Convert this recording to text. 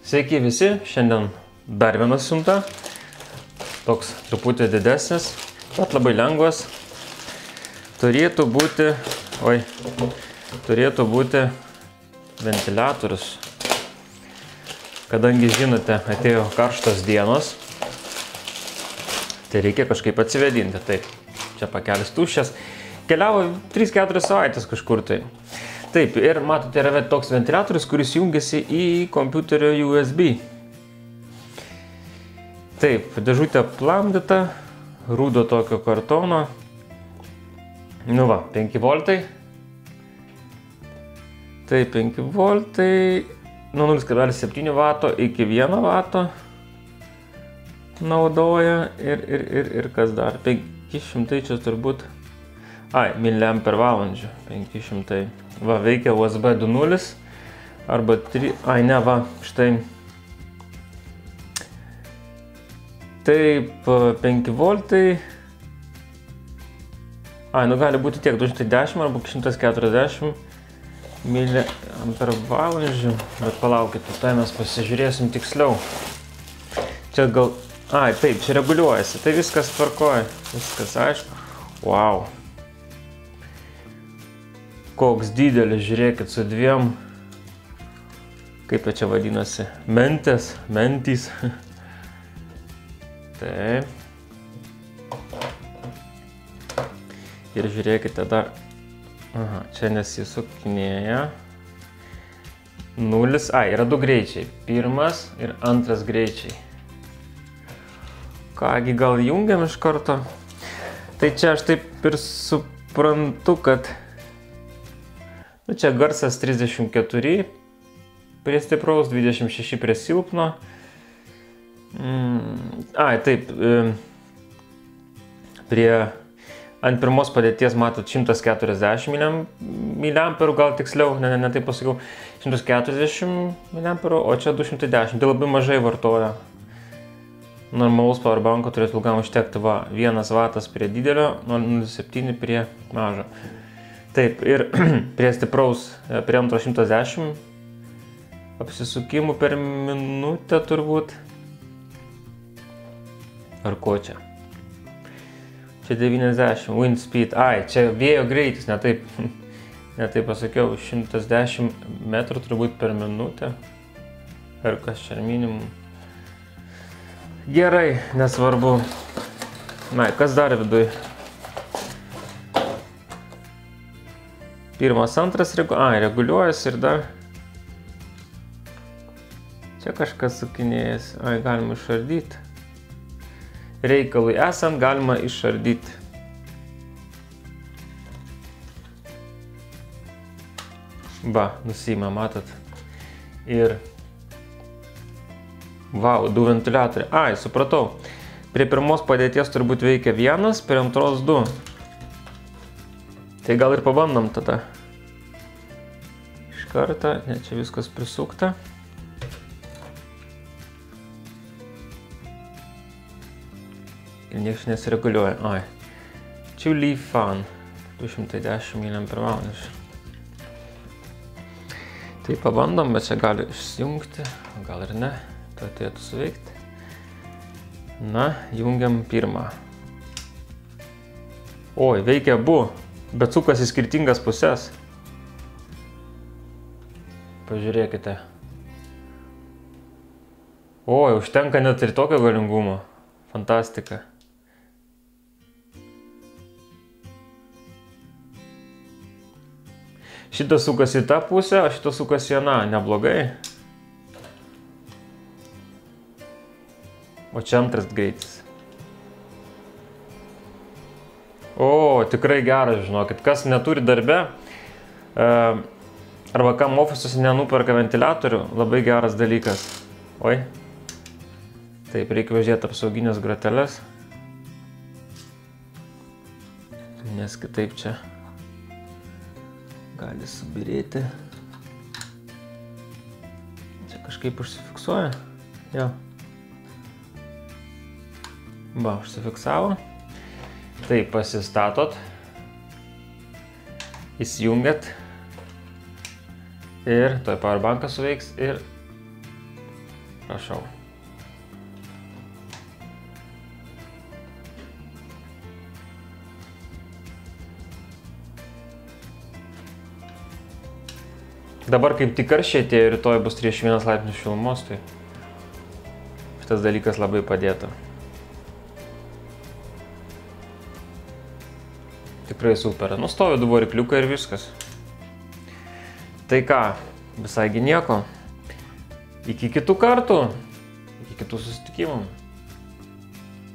Sveiki visi, šiandien dar viena siunta, toks truputį didesnis, bet labai lengvas. Turėtų būti ventiliatorius, kadangi žinote, atėjo karštos dienos, tai reikia kažkaip atsivėdinti. Taip, čia pakelis tuščias, keliavo 3-4 savaitės kažkur tai. Taip, ir matote, yra toks ventiliatorius, kuris jungiasi į kompiuterio USB. Taip, dėžutė aplamdyta, rūdo tokio kartono. Nu va, 5 voltai. Taip, 5 voltai, nuo 0,7 vato iki 1 vato naudoja ir kas dar, 500 čia turbūt, miliamperių valandžių, 500. Va, veikia USB 2.0 arba 3, štai. Taip, 5 voltai. Gali būti tiek 210 arba 140 miliamperių valandžių, bet palaukite, tai mes pasižiūrėsim tiksliau. Čia gal, taip, čia reguliuojasi, tai viskas tvarkoja, viskas aišku. Wow. Koks didelis, žiūrėkit, su dviem, kaip čia vadinasi, mentys. Taip. Ir žiūrėkite dar, čia nesisukinėja. 0, yra 2 greičiai, 1 ir 2 greičiai. Kągi, gal jungiam iš karto? Tai čia aš taip ir suprantu, kad čia garsas 34 prie stipraus, 26 prie silpno. Taip, ant pirmos padėties matot 140 miliamperų, gal tiksliau, ne taip pasakiau, 140 miliamperų, o čia 210, tai labai mažai vartoja. Normalus powerbanko turėtų ilgam užtekti, 1 vatas prie didelio, 0,7 prie mažo. Taip, ir prie stipraus, prie 110 apsisukimų per minutę turbūt. Ar ko čia? Čia 90, wind speed, čia vėjo greitis, ne taip pasakiau, 110 metrų turbūt per minutę. Ar kas čia minimum? Gerai, nesvarbu. Kas dar viduj? 1, 2 reguliuojasi ir dar. Čia kažkas sukinėjasi, galima išardyti. Reikalui esant galima išardyti. Nusiima, matot. Ir 2 ventiliatoriai. Supratau. Prie pirmos padėties turbūt veikia 1, prie antros 2. Tai gal ir pabandom tada. Iš karto, čia viskas prisukta. Ir nieks nesireguliuoja. Chilly fan, 210 mAh. Tai pabandom, bet čia gali išsijungti, gal ir ne, tai turėtų suveikti. Jungiam 1. Veikia abu, bet sukasi skirtingas pusės. Pažiūrėkite. Užtenka net ir tokio galingumo. Fantastika. Šitas sukasi į tą pusę, o šitas sukasi į aną. Neblogai. O čia 2 greitis. Tikrai geras, žinokit. Kas neturi darbe, arba kam ofisuose nenuperka ventiliatorių, labai geras dalykas. Taip, reikia važiuoti apsauginės groteles, nes kitaip čia gali subirėti. Čia kažkaip užsifiksuoja. Užsifiksavo. Taip, pasistatot, įsijungiat ir toj powerbankas suveiks ir Prašau. Dabar kaip tik karščiai atėjo, rytoj bus 31 laipsnių šilumos, tai šitas dalykas labai padėtų. Tikrai super. Nustoviu 2 varikliuką ir viskas. Tai ką, visai nieko. Iki kitų kartų, iki kitų susitikimų.